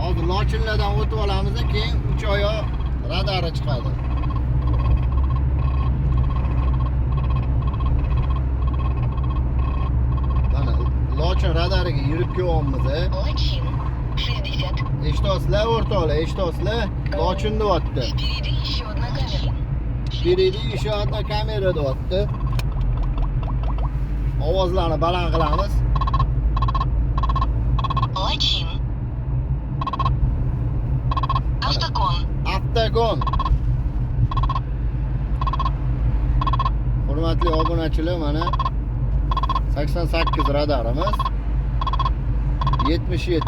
hozir Lochinlardan o'tib olamiz, keyin 3 oyoq radari chiqadi. Mana Lochin radariga yurib kelyapmiz. Lochin 60. Eshitosizlar o'rtoqlar, eshitosizlar? Lochin deyapti. Впереди еще одна камера. Vperedi еще одна kamera deyapti. Ovozlarni baland qilamiz. Lochin. Автокон. Avtogon. Hurmatli obunachilar, mana 88 radarimiz. 77.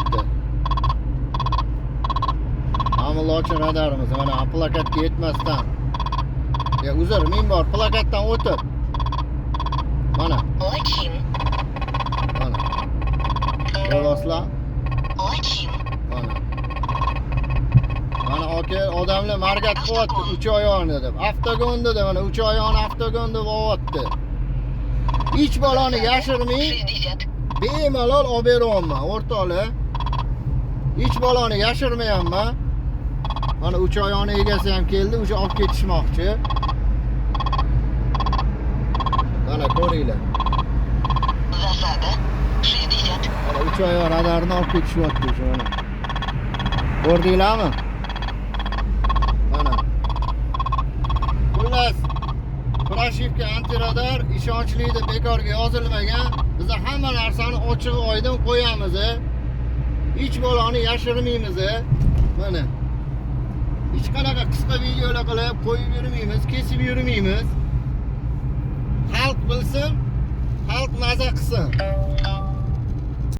Mana Lochin radarimiz mana plakatga yetmasdan. Ya uzr, men bor plakatdan o'tib. Mana, Lochin. mana. Ko'rasizlar? Lochin. Mana. Mana aka odamlar margat qilyapti 3 oyoqni deb. Avtogon dedi, mana 3 oyoqni avtogon deb olyapti. Hech baloni yashirmay 60. bemalol olib beryapman, o'rtoqlar. Hech baloni yashirmayapman. Mana 3 oyoqni egasi ham keldi, o'sha olib ketishmoqchi. Mana ko'ringlar. Засада. 60. Mana 3 oyoq radarni olib ketishyapti shu mana. Ko'rdinglarmi? Mana. Xullas, Prashivka antiradar ishonchli deb bekorga yozilmagan. Biz hamma narsani ochiq oydin qo'yamiz. Hech baloni yashirmaymiz. Mana. Hech qanaqa qisqa videolar qilib qo'yib yurmaymiz, kesib yurmaymiz. Xalq bilsin, xalq maza qilsin.